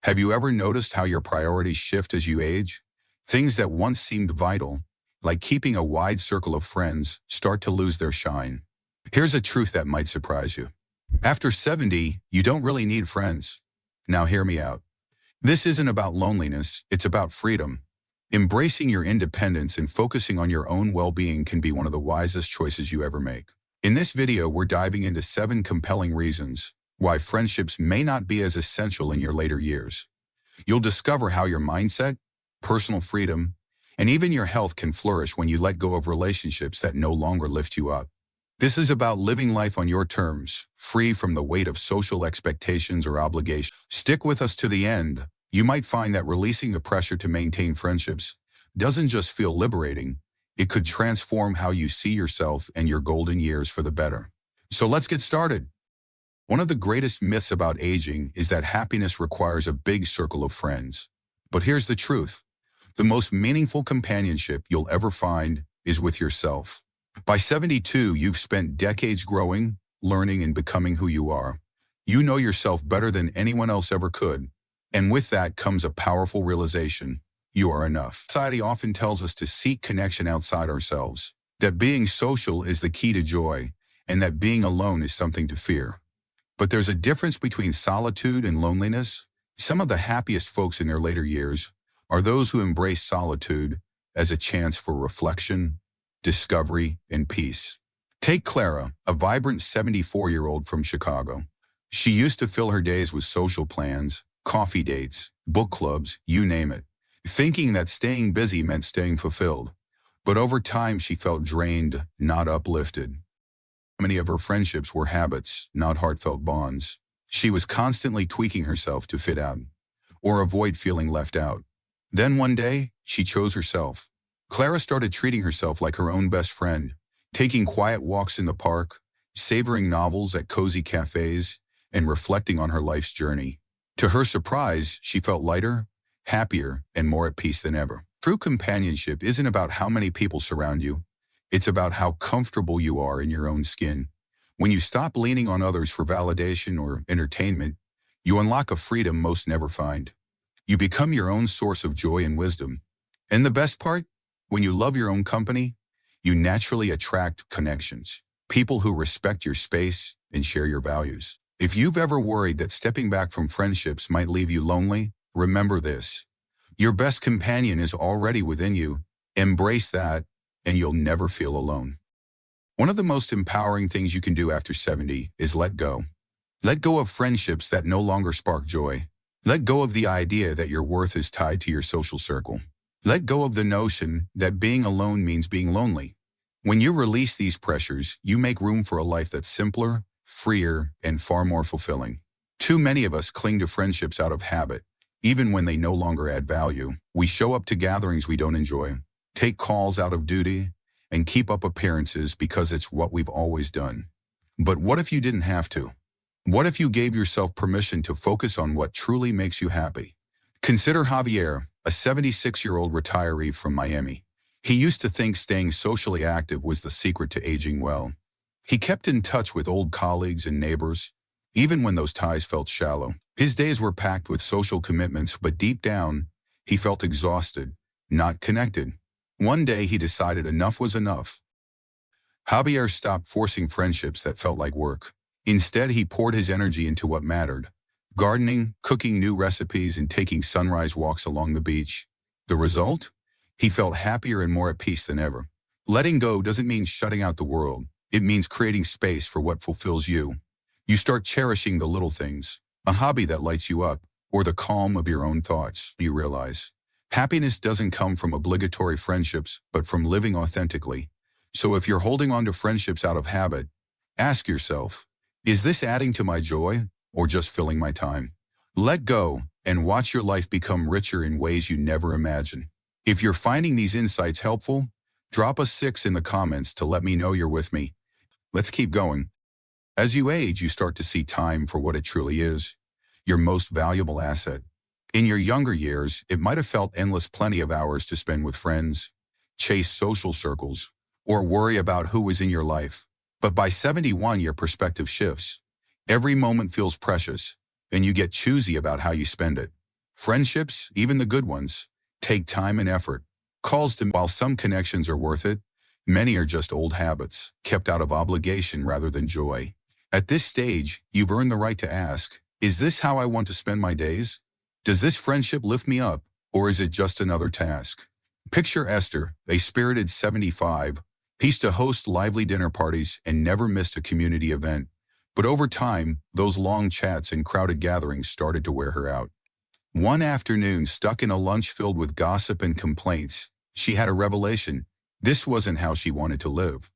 Have you ever noticed how your priorities shift as you age? Things that once seemed vital, like keeping a wide circle of friends, start to lose their shine. Here's a truth that might surprise you. After 70, you don't really need friends. Now hear me out. This isn't about loneliness, it's about freedom. Embracing your independence and focusing on your own well-being can be one of the wisest choices you ever make. In this video, we're diving into 7 compelling reasons why friendships may not be as essential in your later years. You'll discover how your mindset, personal freedom, and even your health can flourish when you let go of relationships that no longer lift you up. This is about living life on your terms, free from the weight of social expectations or obligations. Stick with us to the end. You might find that releasing the pressure to maintain friendships doesn't just feel liberating, it could transform how you see yourself and your golden years for the better. So let's get started. One of the greatest myths about aging is that happiness requires a big circle of friends. But here's the truth. The most meaningful companionship you'll ever find is with yourself. By 72, you've spent decades growing, learning, and becoming who you are. You know yourself better than anyone else ever could. And with that comes a powerful realization. You are enough. Society often tells us to seek connection outside ourselves, that being social is the key to joy, and that being alone is something to fear. But there's a difference between solitude and loneliness. Some of the happiest folks in their later years are those who embrace solitude as a chance for reflection, discovery, and peace. Take Clara, a vibrant 74-year-old from Chicago. She used to fill her days with social plans, coffee dates, book clubs, you name it, thinking that staying busy meant staying fulfilled. But over time, she felt drained, not uplifted. Many of her friendships were habits, not heartfelt bonds. She was constantly tweaking herself to fit out or avoid feeling left out. Then one day, she chose herself. Clara started treating herself like her own best friend, taking quiet walks in the park, savoring novels at cozy cafes, and reflecting on her life's journey. To her surprise, she felt lighter, happier, and more at peace than ever. True companionship isn't about how many people surround you. It's about how comfortable you are in your own skin. When you stop leaning on others for validation or entertainment, you unlock a freedom most never find. You become your own source of joy and wisdom. And the best part? When you love your own company, you naturally attract connections, people who respect your space and share your values. If you've ever worried that stepping back from friendships might leave you lonely, remember this. Your best companion is already within you. Embrace that, and you'll never feel alone. One of the most empowering things you can do after 70 is let go. Let go of friendships that no longer spark joy. Let go of the idea that your worth is tied to your social circle. Let go of the notion that being alone means being lonely. When you release these pressures, you make room for a life that's simpler, freer, and far more fulfilling. Too many of us cling to friendships out of habit, even when they no longer add value. We show up to gatherings we don't enjoy, take calls out of duty, and keep up appearances because it's what we've always done. But what if you didn't have to? What if you gave yourself permission to focus on what truly makes you happy? Consider Javier, a 76-year-old retiree from Miami. He used to think staying socially active was the secret to aging well. He kept in touch with old colleagues and neighbors, even when those ties felt shallow. His days were packed with social commitments, but deep down, he felt exhausted, not connected. One day, he decided enough was enough. Javier stopped forcing friendships that felt like work. Instead, he poured his energy into what mattered: gardening, cooking new recipes, and taking sunrise walks along the beach. The result? He felt happier and more at peace than ever. Letting go doesn't mean shutting out the world. It means creating space for what fulfills you. You start cherishing the little things, a hobby that lights you up, or the calm of your own thoughts. You realize happiness doesn't come from obligatory friendships, but from living authentically. So if you're holding on to friendships out of habit, ask yourself, is this adding to my joy or just filling my time? Let go and watch your life become richer in ways you never imagined. If you're finding these insights helpful, drop a 6 in the comments to let me know you're with me. Let's keep going. As you age, you start to see time for what it truly is, your most valuable asset. In your younger years, it might have felt endless, plenty of hours to spend with friends, chase social circles, or worry about who was in your life. But by 71, your perspective shifts. Every moment feels precious, and you get choosy about how you spend it. Friendships, even the good ones, take time and effort. While some connections are worth it, many are just old habits, kept out of obligation rather than joy. At this stage, you've earned the right to ask, is this how I want to spend my days? Does this friendship lift me up, or is it just another task? Picture Esther, a spirited 75, used to host lively dinner parties and never missed a community event. But over time, those long chats and crowded gatherings started to wear her out. One afternoon, stuck in a lunch filled with gossip and complaints, she had a revelation. This wasn't how she wanted to live.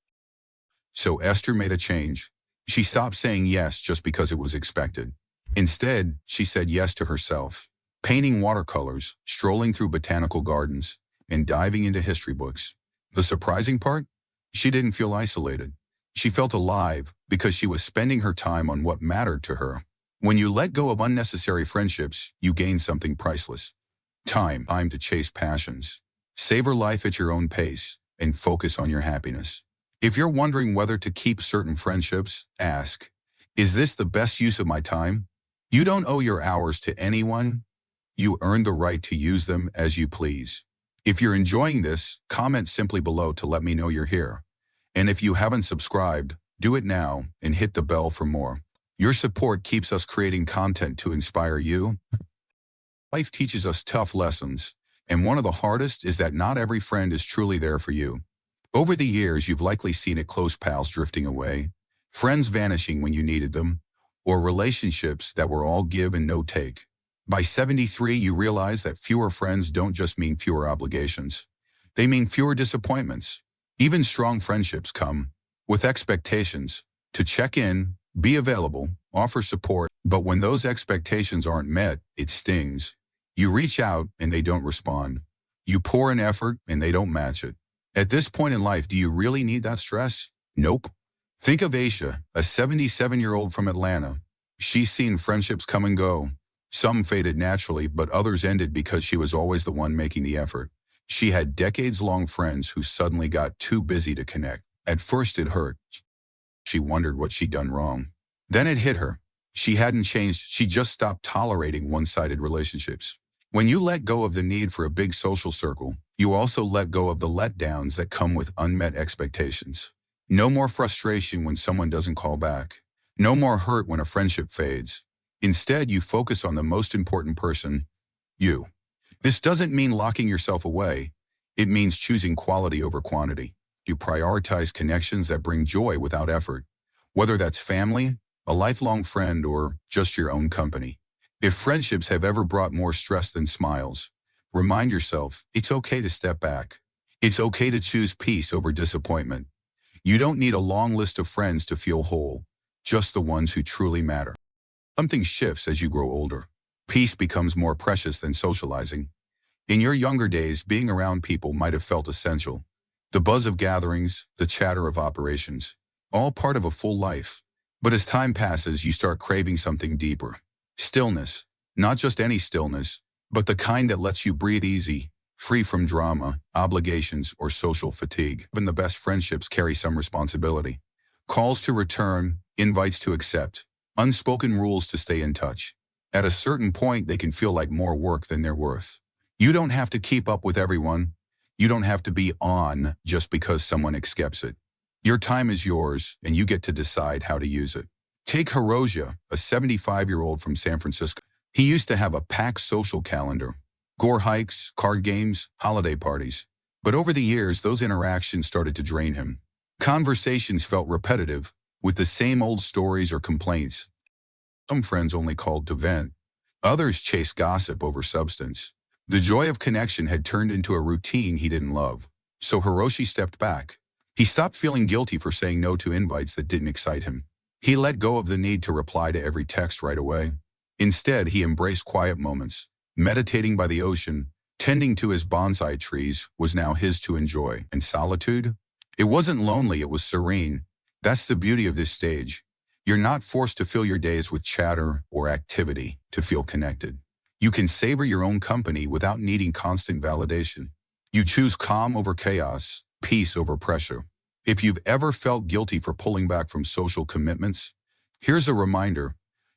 So Esther made a change. She stopped saying yes just because it was expected. Instead, she said yes to herself, painting watercolors, strolling through botanical gardens, and diving into history books. The surprising part? She didn't feel isolated. She felt alive because she was spending her time on what mattered to her. When you let go of unnecessary friendships, you gain something priceless. Time to chase passions. Savor life at your own pace and focus on your happiness. If you're wondering whether to keep certain friendships, ask, is this the best use of my time? You don't owe your hours to anyone. You earn the right to use them as you please. If you're enjoying this, comment simply below to let me know you're here. And if you haven't subscribed, do it now and hit the bell for more. Your support keeps us creating content to inspire you. Life teaches us tough lessons, and one of the hardest is that not every friend is truly there for you. Over the years, you've likely seen it: close pals drifting away, friends vanishing when you needed them, or relationships that were all give and no take. By 73, you realize that fewer friends don't just mean fewer obligations. They mean fewer disappointments. Even strong friendships come with expectations to check in, be available, offer support. But when those expectations aren't met, it stings. You reach out and they don't respond. You pour in effort and they don't match it. At this point in life, do you really need that stress? Nope. Think of Aisha, a 77-year-old from Atlanta. She's seen friendships come and go. Some faded naturally, but others ended because she was always the one making the effort. She had decades-long friends who suddenly got too busy to connect. At first it hurt. She wondered what she'd done wrong. Then it hit her. She hadn't changed, she just stopped tolerating one-sided relationships. When you let go of the need for a big social circle, you also let go of the letdowns that come with unmet expectations. No more frustration when someone doesn't call back. No more hurt when a friendship fades. Instead, you focus on the most important person, you. This doesn't mean locking yourself away. It means choosing quality over quantity. You prioritize connections that bring joy without effort, whether that's family, a lifelong friend, or just your own company. If friendships have ever brought more stress than smiles, remind yourself it's okay to step back. It's okay to choose peace over disappointment. You don't need a long list of friends to feel whole, just the ones who truly matter. Something shifts as you grow older. Peace becomes more precious than socializing. In your younger days, being around people might have felt essential. The buzz of gatherings, the chatter of operations, all part of a full life. But as time passes, you start craving something deeper. Stillness. Not just any stillness, but the kind that lets you breathe easy, free from drama, obligations, or social fatigue. Even the best friendships carry some responsibility. Calls to return, invites to accept, unspoken rules to stay in touch. At a certain point, they can feel like more work than they're worth. You don't have to keep up with everyone. You don't have to be on just because someone accepts it. Your time is yours, and you get to decide how to use it. Take Hiroshi, a 75-year-old from San Francisco. He used to have a packed social calendar, gore hikes, card games, holiday parties. But over the years, those interactions started to drain him. Conversations felt repetitive, with the same old stories or complaints. Some friends only called to vent. Others chased gossip over substance. The joy of connection had turned into a routine he didn't love. So Hiroshi stepped back. He stopped feeling guilty for saying no to invites that didn't excite him. He let go of the need to reply to every text right away. Instead, he embraced quiet moments. Meditating by the ocean, tending to his bonsai trees was now his to enjoy. And solitude? It wasn't lonely, it was serene. That's the beauty of this stage. You're not forced to fill your days with chatter or activity to feel connected. You can savor your own company without needing constant validation. You choose calm over chaos, peace over pressure. If you've ever felt guilty for pulling back from social commitments, here's a reminder.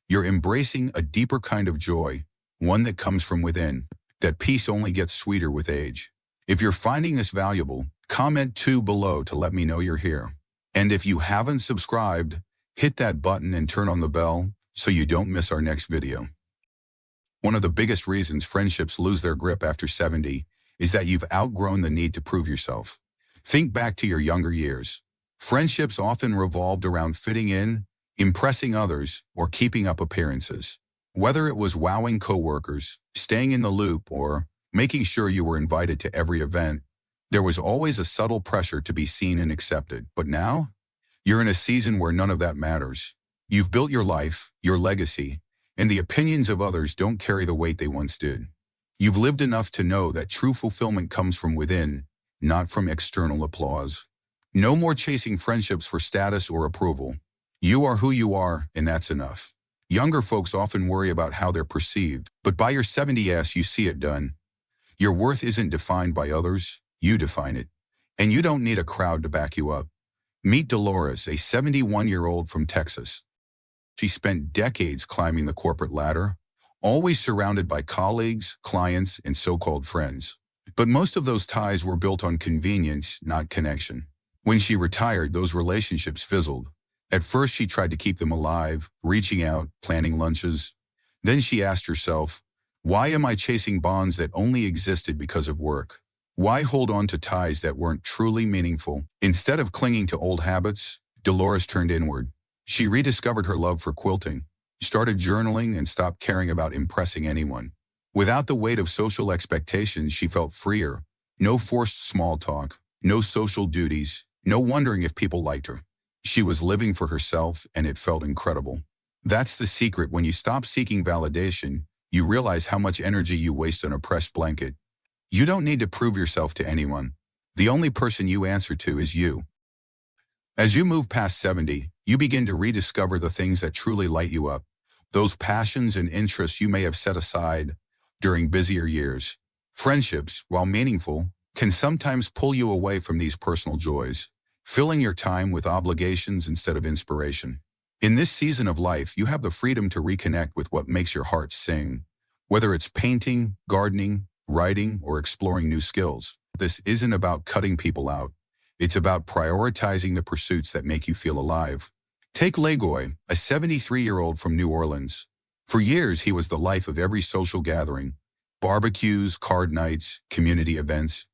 You're embracing a deeper kind of joy, one that comes from within. That peace only gets sweeter with age. If you're finding this valuable, comment 2 below to let me know you're here. And if you haven't subscribed, hit that button and turn on the bell so you don't miss our next video. One of the biggest reasons friendships lose their grip after 70 is that you've outgrown the need to prove yourself. Think back to your younger years. Friendships often revolved around fitting in, impressing others, or keeping up appearances. Whether it was wowing coworkers, staying in the loop, or making sure you were invited to every event, there was always a subtle pressure to be seen and accepted. But now, you're in a season where none of that matters. You've built your life, your legacy, and the opinions of others don't carry the weight they once did. You've lived enough to know that true fulfillment comes from within, not from external applause. No more chasing friendships for status or approval. You are who you are, and that's enough. Younger folks often worry about how they're perceived, but by your 70s you see it done. Your worth isn't defined by others, you define it. And you don't need a crowd to back you up. Meet Dolores, a 71-year-old from Texas. She spent decades climbing the corporate ladder, always surrounded by colleagues, clients, and so-called friends. But most of those ties were built on convenience, not connection. When she retired, those relationships fizzled. At first, she tried to keep them alive, reaching out, planning lunches. Then she asked herself, why am I chasing bonds that only existed because of work? Why hold on to ties that weren't truly meaningful? Instead of clinging to old habits, Dolores turned inward. She rediscovered her love for quilting, started journaling, and stopped caring about impressing anyone. Without the weight of social expectations, she felt freer. No forced small talk, no social duties, no wondering if people liked her. She was living for herself, and it felt incredible. That's the secret. When you stop seeking validation, you realize how much energy you waste on a pressed blanket. You don't need to prove yourself to anyone. The only person you answer to is you. As you move past 70, you begin to rediscover the things that truly light you up, those passions and interests you may have set aside during busier years. Friendships, while meaningful, can sometimes pull you away from these personal joys, filling your time with obligations instead of inspiration. In this season of life, you have the freedom to reconnect with what makes your heart sing, whether it's painting, gardening, writing, or exploring new skills. This isn't about cutting people out. It's about prioritizing the pursuits that make you feel alive. Take Leroy, a 73-year-old from New Orleans. For years, he was the life of every social gathering, barbecues, card nights, community events.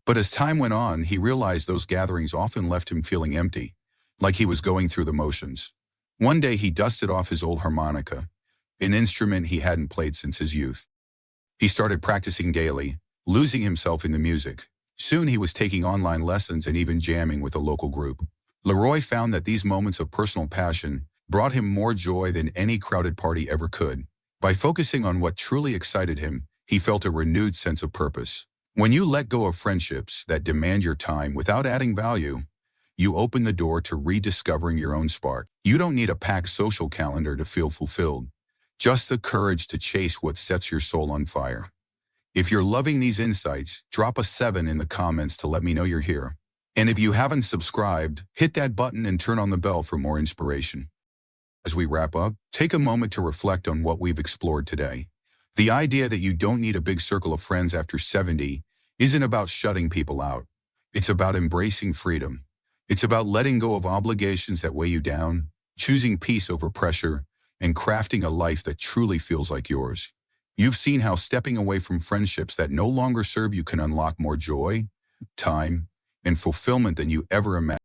But as time went on, he realized those gatherings often left him feeling empty, like he was going through the motions. One day, he dusted off his old harmonica, an instrument he hadn't played since his youth. He started practicing daily, losing himself in the music. Soon he was taking online lessons and even jamming with a local group. Leroy found that these moments of personal passion brought him more joy than any crowded party ever could. By focusing on what truly excited him, he felt a renewed sense of purpose. When you let go of friendships that demand your time without adding value, you open the door to rediscovering your own spark. You don't need a packed social calendar to feel fulfilled, just the courage to chase what sets your soul on fire. If you're loving these insights, drop a 7 in the comments to let me know you're here. And if you haven't subscribed, hit that button and turn on the bell for more inspiration. As we wrap up, take a moment to reflect on what we've explored today. The idea that you don't need a big circle of friends after 70 isn't about shutting people out. It's about embracing freedom. It's about letting go of obligations that weigh you down, choosing peace over pressure, and crafting a life that truly feels like yours. You've seen how stepping away from friendships that no longer serve you can unlock more joy, time, and fulfillment than you ever imagined.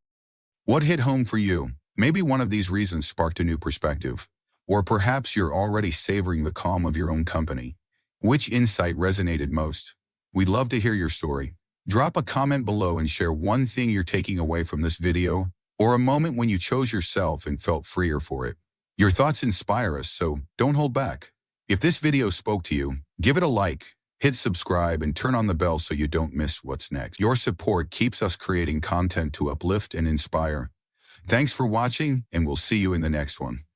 What hit home for you? Maybe one of these reasons sparked a new perspective. Or perhaps you're already savoring the calm of your own company. Which insight resonated most? We'd love to hear your story. Drop a comment below and share one thing you're taking away from this video, or a moment when you chose yourself and felt freer for it. Your thoughts inspire us, so don't hold back. If this video spoke to you, give it a like, hit subscribe, and turn on the bell so you don't miss what's next. Your support keeps us creating content to uplift and inspire. Thanks for watching, and we'll see you in the next one.